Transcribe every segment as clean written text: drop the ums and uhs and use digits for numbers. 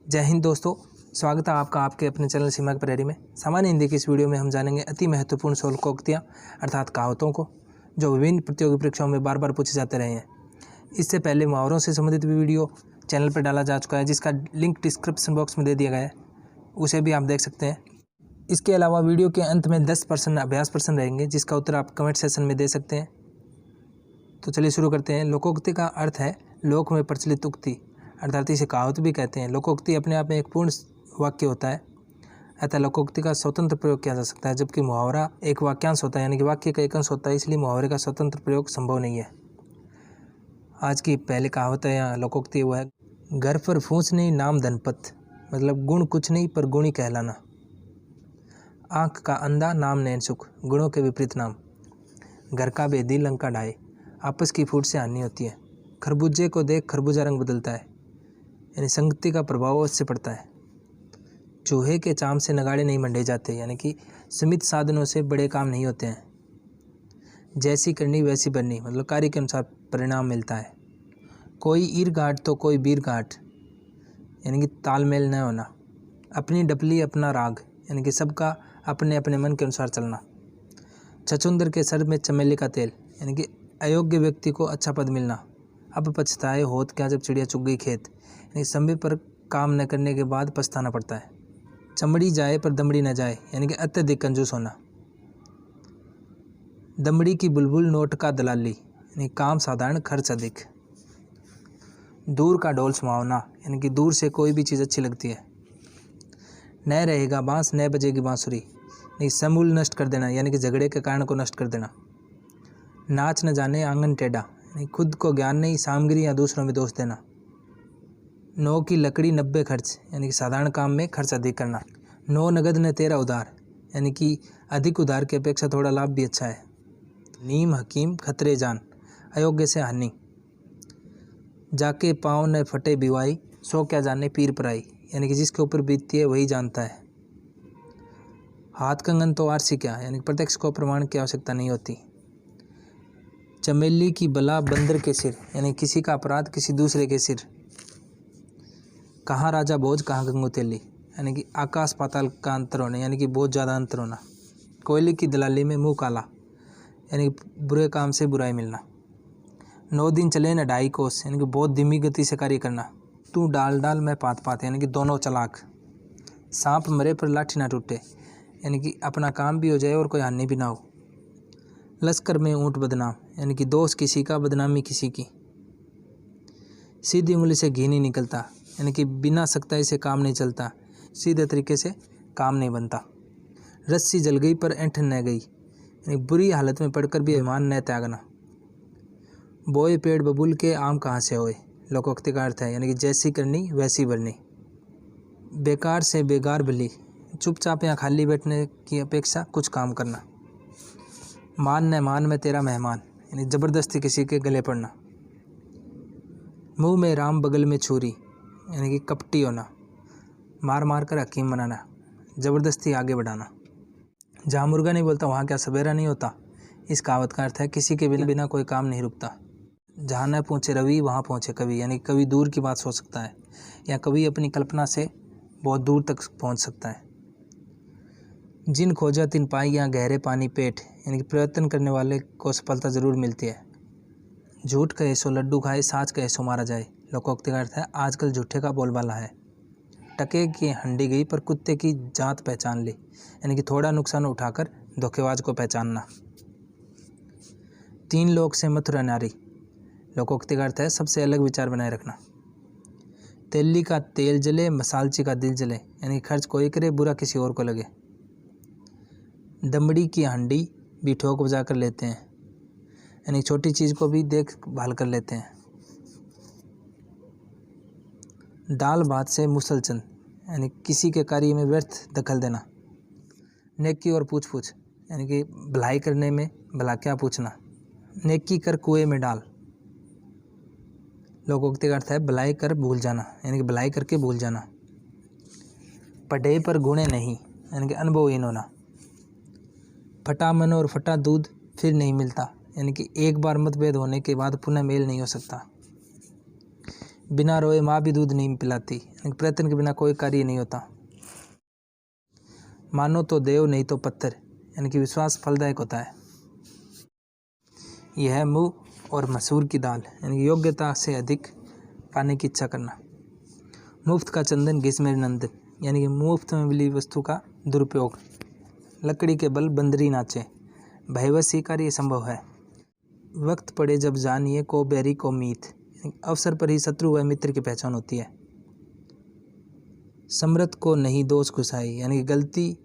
जय हिंद दोस्तों, स्वागत है आपका आपके अपने चैनल सीमा की प्रहरी में। सामान्य हिंदी की इस वीडियो में हम जानेंगे अति महत्वपूर्ण शोलकोक्तियाँ अर्थात कहावतों को, जो विभिन्न प्रतियोगी परीक्षाओं में बार बार पूछे जाते रहे हैं। इससे पहले मुहावरों से संबंधित भी वीडियो चैनल पर डाला जा चुका है, जिसका लिंक डिस्क्रिप्शन बॉक्स में दे दिया गया है, उसे भी आप देख सकते हैं। इसके अलावा वीडियो के अंत में 10 प्रश्न अभ्यास प्रश्न रहेंगे, जिसका उत्तर आप कमेंट सेक्शन में दे सकते हैं। तो चलिए शुरू करते हैं। लोकोक्ति का अर्थ है लोक में प्रचलित उक्ति, अर्थात इसे कहावत भी कहते हैं। लोकोक्ति अपने आप में एक पूर्ण वाक्य होता है, अतः लोकोक्ति का स्वतंत्र प्रयोग किया जा सकता है, जबकि मुहावरा एक वाक्यांश होता है, यानी कि वाक्य का एक अंश होता है, इसलिए मुहावरे का स्वतंत्र प्रयोग संभव नहीं है। आज की पहली कहावत है या लोकोक्ति वो है, घर पर फूंस नहीं नाम धनपत, मतलब गुण कुछ नहीं पर गुणी कहलाना। आँख का अंधा नाम नैन सुख, गुणों के विपरीत नाम। घर का बेदी लंका ढाए, आपस की फूट से हानि होती है। खरबूजे को देख खरबूजा रंग बदलता है, यानी संगति का प्रभाव उससे पड़ता है। चूहे के चाम से नगाड़े नहीं मंडे जाते, यानी कि सीमित साधनों से बड़े काम नहीं होते हैं। जैसी करनी वैसी बननी, मतलब कार्य के अनुसार परिणाम मिलता है। कोई ईर गांठ तो कोई बीर गांठ, यानी कि तालमेल न होना। अपनी डपली अपना राग, यानी कि सबका अपने अपने मन के अनुसार चलना। छछूंदर के सर में चमेली का तेल, यानी कि अयोग्य व्यक्ति को अच्छा पद मिलना। अब पछताए होत क्या जब चिड़िया चुग गई खेत, यानी समय पर काम न करने के बाद पछताना पड़ता है। चमड़ी जाए पर दमड़ी न जाए, यानी कि अत्यधिक कंजूस होना। दमड़ी की बुलबुल नोट का दलाली, यानी काम साधारण खर्च अधिक। दूर का ढोल सुहावना, यानी कि दूर से कोई भी चीज़ अच्छी लगती है। न रहेगा बांस न बजेगी बांसुरी, यानी समूल नष्ट कर देना, यानी कि झगड़े के कारण को नष्ट कर देना। नाच न जाने आंगन टेढ़ा, यानी खुद को ज्ञान नहीं सामग्री या दूसरों में दोष देना। 9 की लकड़ी 90 खर्च, यानी कि साधारण काम में खर्च अधिक करना। 9 नगद न 13 उधार, यानी कि अधिक उधार की अपेक्षा थोड़ा लाभ भी अच्छा है। नीम हकीम खतरे जान, अयोग्य से हानि। जाके पाँव न फटे बिवाई, सो क्या जाने पीर पराई, यानी कि जिसके ऊपर बीतती है वही जानता है। हाथ कंगन तो आरसी क्या, यानी प्रत्यक्ष को प्रमाण की आवश्यकता नहीं होती। चमेली की बला बंदर के सिर, यानी किसी का अपराध किसी दूसरे के सिर। कहाँ राजा भोज कहाँ गंगू तेली, यानी कि आकाश पाताल का अंतर होना, यानी कि बहुत ज़्यादा अंतर होना। कोयले की दलाली में मुंह काला, यानी बुरे काम से बुराई मिलना। 9 दिन चले न 2.5 कोस, यानी कि बहुत धीमी गति से कार्य करना। तू डाल डाल मैं पात पात, यानी कि दोनों चलाक। सांप मरे पर लाठी ना टूटे, यानी कि अपना काम भी हो जाए और कोई हानि भी ना हो। लश्कर में ऊँट बदनाम, यानी कि दोष किसी का बदनामी किसी की। सीधी उंगली से घी नहीं निकलता, यानी कि बिना सख्ताई से काम नहीं चलता, सीधे तरीके से काम नहीं बनता। रस्सी जल गई पर ऐंठन न गई, यानी बुरी हालत में पड़कर भी अभिमान न त्यागना। बोए पेड़ बबूल के आम कहाँ से होए, लोकोक्ति का अर्थ है, यानी कि जैसी करनी वैसी भरनी। बेकार से बेगार भली, चुपचाप या खाली बैठने की अपेक्षा कुछ काम करना। मान न मान में तेरा मेहमान, यानी ज़बरदस्ती किसी के गले पड़ना। मुंह में राम बगल में छुरी, यानी कि कपटी होना। मार मार कर हकीम बनाना, ज़बरदस्ती आगे बढ़ाना। जहाँ मुर्गा नहीं बोलता वहाँ क्या सवेरा नहीं होता, इस कहावत का अर्थ है किसी के बिना कोई काम नहीं रुकता। जहाँ न पहुँचे रवि वहाँ पहुँचे कवि, यानी कवि दूर की बात सोच सकता है, या कवि अपनी कल्पना से बहुत दूर तक पहुँच सकता है। जिन खोजा तिन पाई या गहरे पानी पेट, यानी कि प्रयत्न करने वाले को सफलता ज़रूर मिलती है। झूठ कहे सो लड्डू खाए, साच कहे सो मारा जाए, लोकोक्ति का अर्थ है आजकल झूठे का बोलबाला है। टके की हंडी गई पर कुत्ते की जात पहचान ली, यानी कि थोड़ा नुकसान उठाकर धोखेबाज को पहचानना। 3 लोग से मथुरा नारी, लोकोक्ति का अर्थ है सबसे अलग विचार बनाए रखना। तेली का तेल जले मसालची का दिल जले, यानी खर्च कोई करे बुरा किसी और को लगे। दमड़ी की हंडी भी ठोक बजा कर लेते हैं, यानी छोटी चीज़ को भी देखभाल कर लेते हैं। दाल भात से मुसलचंद, यानी किसी के कार्य में व्यर्थ दखल देना। नेकी और पूछ पूछ, यानी कि भलाई करने में भला क्या पूछना। नेकी कर कुएं में डाल, लोकोक्ति का अर्थ है भलाई कर भूल जाना, यानी कि भलाई करके भूल जाना। पढ़े पर गुणे नहीं, यानी कि अनुभवहीन होना। फटा मन और फटा दूध फिर नहीं मिलता, यानी कि एक बार मतभेद होने के बाद पुनः मेल नहीं हो सकता। बिना रोए माँ भी दूध नहीं पिलाती, यानी प्रयत्न के बिना कोई कार्य नहीं होता। मानो तो देव नहीं तो पत्थर, यानी कि विश्वास फलदायक होता है। यह मुँह और मसूर की दाल, यानी कि योग्यता से अधिक पाने की इच्छा करना। मुफ्त का चंदन घिस मेरे नंदन, यानी कि मुफ्त में मिली वस्तु का दुरुपयोग। लकड़ी के बल बंदरी नाचे, भयवश कार्य संभव है। वक्त पड़े जब जानिए को बैरी को मीत, अवसर पर ही शत्रु व मित्र की पहचान होती है। समर्थ को नहीं दोष घुसाई, यानी कि गलती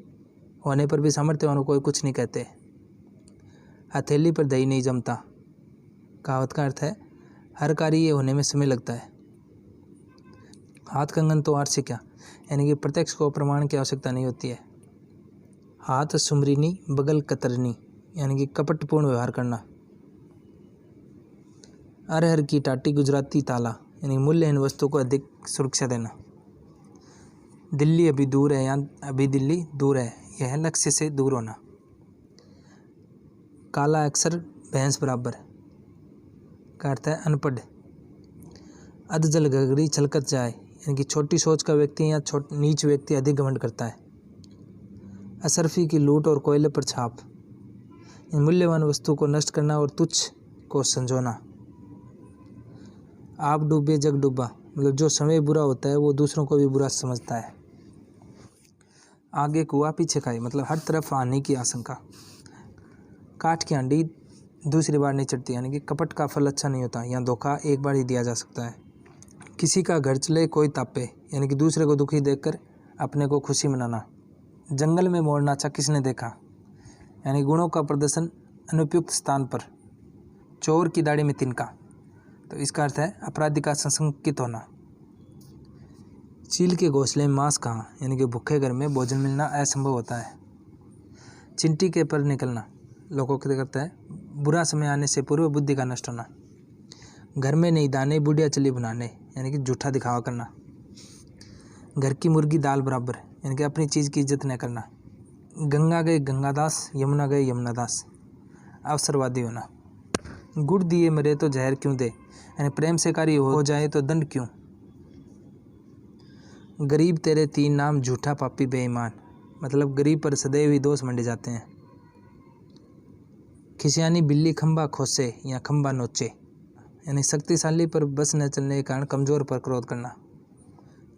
होने पर भी सामर्थ्यवान को कोई कुछ नहीं कहते। हथेली पर दही नहीं जमता, कहावत का अर्थ है हर कार्य होने में समय लगता है। हाथ कंगन तो आर से क्या, यानी कि प्रत्यक्ष को प्रमाण की आवश्यकता नहीं होती है। हाथ सुमरिनी बगल कतरनी, यानी कि कपटपूर्ण व्यवहार करना। अरहर की टाटी गुजराती ताला, यानी मूल्यहीन वस्तु को अधिक सुरक्षा देना। दिल्ली अभी दूर है या अभी दिल्ली दूर है, यह लक्ष्य से दूर होना। काला अक्षर भैंस बराबर का अर्थ है अनपढ़। अधजल गगरी छलकत जाए, यानी कि छोटी सोच का व्यक्ति या नीच व्यक्ति अधिक घमंड करता है। असरफी की लूट और कोयले पर छाप, मूल्यवान वस्तु को नष्ट करना और तुच्छ को संजोना। आप डूबे जग डूबा, मतलब जो समय बुरा होता है वो दूसरों को भी बुरा समझता है। आगे कुआ पीछे खाई, मतलब हर तरफ आने की आशंका। काठ की हांडी दूसरी बार नहीं चढ़ती, यानी कि कपट का फल अच्छा नहीं होता, यहाँ धोखा एक बार ही दिया जा सकता है। किसी का घर चले कोई तापे, यानी कि दूसरे को दुखी देखकर अपने को खुशी मनाना। जंगल में मोर नाचा किसने देखा, यानी गुणों का प्रदर्शन अनुपयुक्त स्थान पर। चोर की दाढ़ी में तिनका, तो इसका अर्थ है अपराधी का संशंकित होना। चील के घोंसले में मांस कहाँ, यानी कि भूखे घर में भोजन मिलना असंभव होता है। चिंटी के पर निकलना, लोगों को करता है बुरा समय आने से पूर्व बुद्धि का नष्ट होना। घर में नहीं दाने बुढ़िया चली बनाने, यानी कि झूठा दिखावा करना। घर की मुर्गी दाल बराबर, यानी कि अपनी चीज़ की इज्जत न करना। गंगा गए गंगादास, यमुना गए यमुनादास, अवसरवादी होना। गुड़ दिए मरे तो जहर क्यों दे, यानी प्रेम से कार्य हो जाए तो दंड क्यों। गरीब तेरे तीन नाम झूठा पापी बेईमान, मतलब गरीब पर सदैव ही दोष मंडे जाते हैं। खिसियानी बिल्ली खंबा खोसे या खंबा नोचे, यानी शक्तिशाली पर बस न चलने के कारण कमजोर पर क्रोध करना।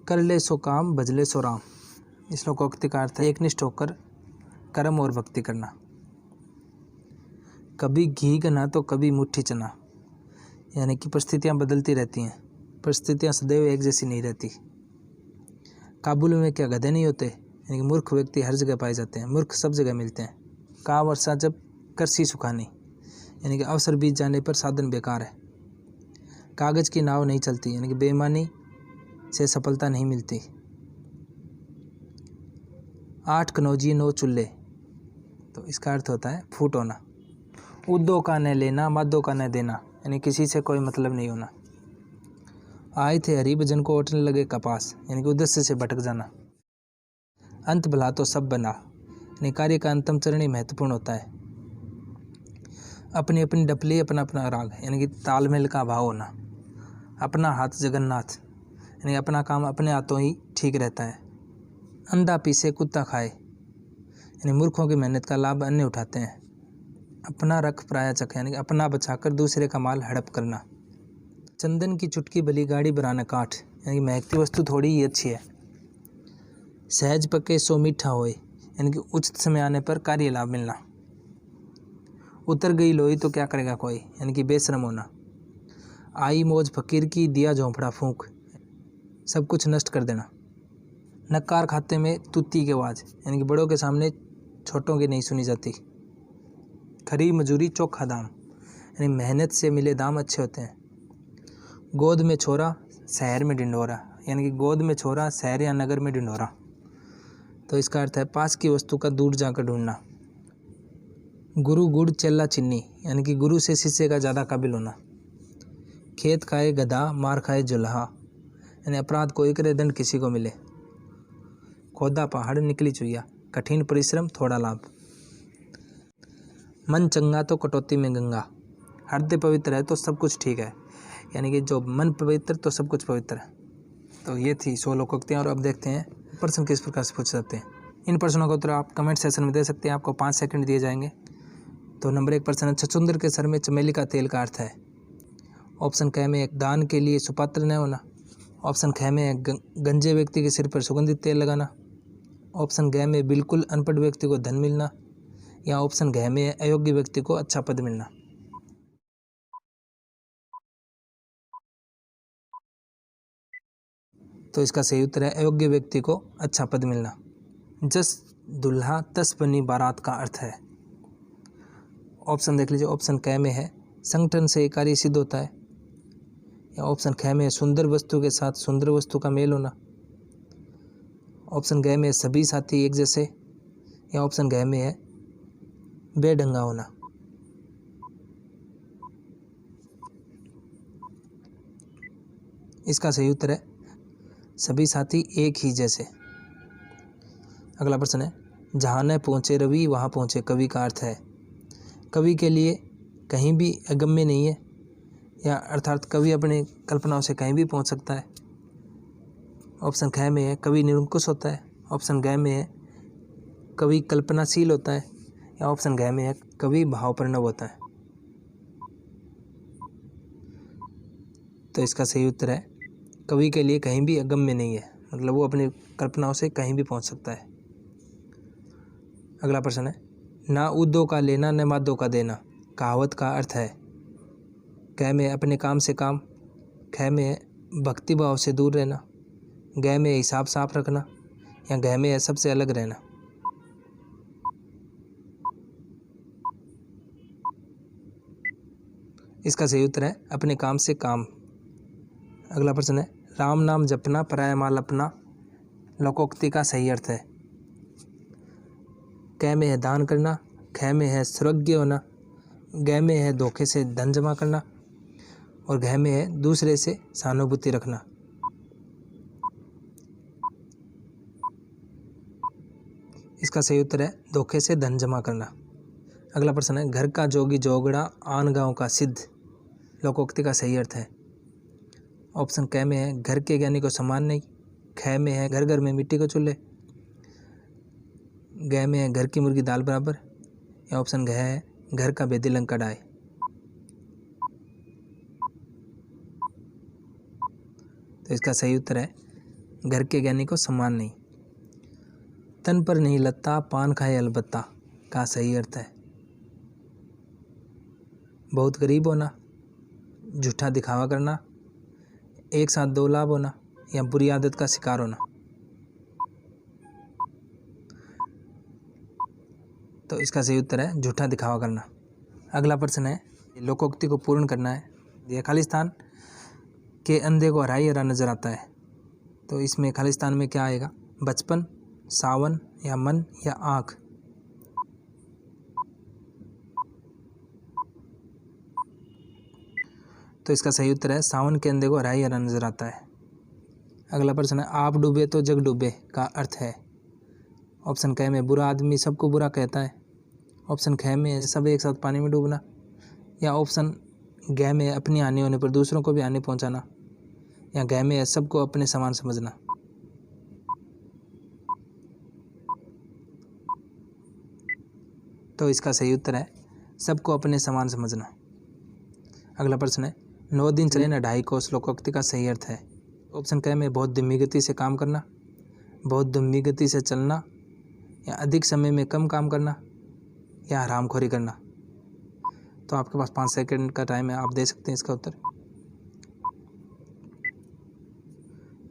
कर ले सो काम भजले सो राम, इस लोकोक्ति का अर्थ है एकनिष्ठ होकर कर्म और भक्ति करना। कभी घी गना तो कभी मुट्ठी चना, यानी कि परिस्थितियाँ बदलती रहती हैं, परिस्थितियाँ सदैव एक जैसी नहीं रहती। काबुल में क्या गधे नहीं होते, यानी कि मूर्ख व्यक्ति हर जगह पाए जाते हैं, मूर्ख सब जगह मिलते हैं। का वर्षा जब करसी सुखानी, यानी कि अवसर बीत जाने पर साधन बेकार है। कागज की नाव नहीं चलती, यानी कि बेईमानी से सफलता नहीं मिलती। 8 कनौजी 9 चूल्हे, तो इसका अर्थ होता है फूट होना। उद्दों का न लेना मादों का न देना, यानी किसी से कोई मतलब नहीं होना। आए थे हरि भजन को ओटने लगे कपास, यानी कि उद्देश्य से भटक जाना। अंत भला तो सब बना, यानी कार्य का अंतिम चरण ही महत्वपूर्ण होता है। अपनी अपनी डपली अपना अपना राग, यानी कि तालमेल का भाव होना। अपना हाथ जगन्नाथ, यानी अपना काम अपने हाथों ही ठीक रहता है। अंधा पीसे कुत्ता खाए, यानी मूर्खों की मेहनत का लाभ अन्य उठाते हैं। अपना रख पराया चख, यानी कि अपना बचाकर दूसरे का माल हड़प करना। चंदन की चुटकी भली गाड़ी बनाना काठ, यानी कि महकती वस्तु थोड़ी ही अच्छी है। सहज पके सो मीठा होए, यानी कि उचित समय आने पर कार्य लाभ मिलना। उतर गई लोई तो क्या करेगा कोई, यानी कि बेशरम होना। आई मौज फकीर की दिया झोंपड़ा फूंक, सब कुछ नष्ट कर देना। नक्कार खाते में तुत्ती की आवाज़, यानी कि बड़ों के सामने छोटों की नहीं सुनी जाती। खरी मजूरी चोखा दाम, यानी मेहनत से मिले दाम अच्छे होते हैं। गोद में छोरा शहर में ढिंढोरा, यानी कि गोद में छोरा शहर या नगर में ढिंढोरा, तो इसका अर्थ है पास की वस्तु का दूर जाकर ढूंढना। गुरु गुड़ चेला चिन्नी, यानी कि गुरु से शिष्य का ज़्यादा काबिल होना। खेत खाए गधा मार खाए जुल्हा, यानी अपराध कोई करे दंड किसी को मिले। खोदा पहाड़ निकली चुइया, कठिन परिश्रम थोड़ा लाभ। मन चंगा तो कटौती में गंगा, हृदय पवित्र है तो सब कुछ ठीक है, यानी कि जो मन पवित्र तो सब कुछ पवित्र है। तो ये थी 100 लोकोक्तियाँ। और अब देखते हैं प्रश्न किस प्रकार से पूछ सकते हैं। इन प्रश्नों का उत्तर आप कमेंट सेक्शन में दे सकते हैं, आपको 5 सेकंड दिए जाएंगे। तो नंबर 1 प्रश्न है, छछूंदर के सर में चमेली का तेल का अर्थ है। ऑप्शन क में एक दान के लिए सुपात्र न होना। ऑप्शन ख में है गंजे व्यक्ति के सिर पर सुगंधित तेल लगाना। ऑप्शन ग में बिल्कुल अनपढ़ व्यक्ति को धन मिलना। या ऑप्शन घ में है अयोग्य व्यक्ति को अच्छा पद मिलना। तो इसका सही उत्तर है अयोग्य व्यक्ति को अच्छा पद मिलना। जस दुल्हा तस बनी बारात का अर्थ है। ऑप्शन देख लीजिए। ऑप्शन क में है संगठन से कार्य सिद्ध होता है। या ऑप्शन ख में है सुंदर वस्तु के साथ सुंदर वस्तु का मेल होना। ऑप्शन ग में सभी साथी एक जैसे। या ऑप्शन घ में है बेढंगा होना। इसका सही उत्तर है सभी साथी एक ही जैसे। अगला प्रश्न है, जहाँ न पहुँचे रवि वहाँ पहुँचे कवि का अर्थ है। कवि के लिए कहीं भी अगम्य नहीं है, या अर्थात कवि अपने कल्पनाओं से कहीं भी पहुँच सकता है। ऑप्शन ख में है कवि निरंकुश होता है। ऑप्शन ग में है कवि कल्पनाशील होता है। या ऑप्शन घ में है कवि भावप्रणव होता है। तो इसका सही उत्तर है कवि के लिए कहीं भी अगम्य नहीं है, मतलब वो अपनी कल्पनाओं से कहीं भी पहुंच सकता है। अगला प्रश्न है, ना उद्दों का लेना न मादों का देना कहावत का अर्थ है। क में अपने काम से काम। ख में भक्ति भाव से दूर रहना। ग में हिसाब साफ रखना। या घ में सबसे अलग रहना। इसका सही उत्तर है अपने काम से काम। अगला प्रश्न है, राम नाम जपना पराया माल अपना लोकोक्ति का सही अर्थ है। क में है दान करना। ख में है सर्वज्ञ होना। ग में है धोखे से धन जमा करना। और घ में है दूसरे से सहानुभूति रखना। इसका सही उत्तर है धोखे से धन जमा करना। अगला प्रश्न है, घर का जोगी जोगड़ा आन गाँव का सिद्ध लोकोक्ति का सही अर्थ है। ऑप्शन क में है घर के ज्ञानी को सम्मान नहीं। ख में है घर घर में मिट्टी को चूल्हे। ग में है घर की मुर्गी दाल बराबर। या ऑप्शन घ है घर का बेदी लंका डाय। तो इसका सही उत्तर है घर के ज्ञानी को सम्मान नहीं। तन पर नहीं लत्ता पान खाए अलबत्ता का सही अर्थ है। बहुत गरीब होना, झूठा दिखावा करना, एक साथ दो लाभ होना, या बुरी आदत का शिकार होना। तो इसका सही उत्तर है झूठा दिखावा करना। अगला प्रश्न है, लोकोक्ति को पूर्ण करना है। यह खालिस्तान के अंधे को हरा ही हरा नजर आता है। तो इसमें खालिस्तान में क्या आएगा? बचपन, सावन, या मन, या आँख। तो इसका सही उत्तर है सावन के अंधे को हरा ही हरा नजर आता है। अगला प्रश्न है, आप डूबे तो जग डूबे का अर्थ है। ऑप्शन क में बुरा आदमी सबको बुरा कहता है। ऑप्शन ख में सब एक साथ पानी में डूबना। या ऑप्शन घ में अपनी हानि होने पर दूसरों को भी हानि पहुंचाना। या घ में सबको अपने समान समझना। तो इसका सही उत्तर है सबको अपने समान समझना। अगला प्रश्न है, 9 दिन चले न 2.5 कोस लोकोक्ति का सही अर्थ है। ऑप्शन क में बहुत धीमी गति से काम करना, बहुत धीमी गति से चलना, या अधिक समय में कम काम करना, या हरामखोरी करना। तो आपके पास 5 सेकंड का टाइम है, आप दे सकते हैं इसका उत्तर।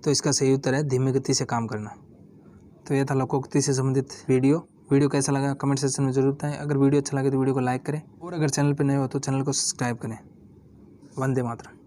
तो इसका सही उत्तर है धीमी गति से काम करना। तो यह था लोकोक्ति से संबंधित वीडियो कैसा लगा कमेंट सेक्शन में जरूर बताएं। अगर वीडियो अच्छा लगे तो वीडियो को लाइक करें, और अगर चैनल पर नए हो तो चैनल को सब्सक्राइब करें। वंदे मातरम।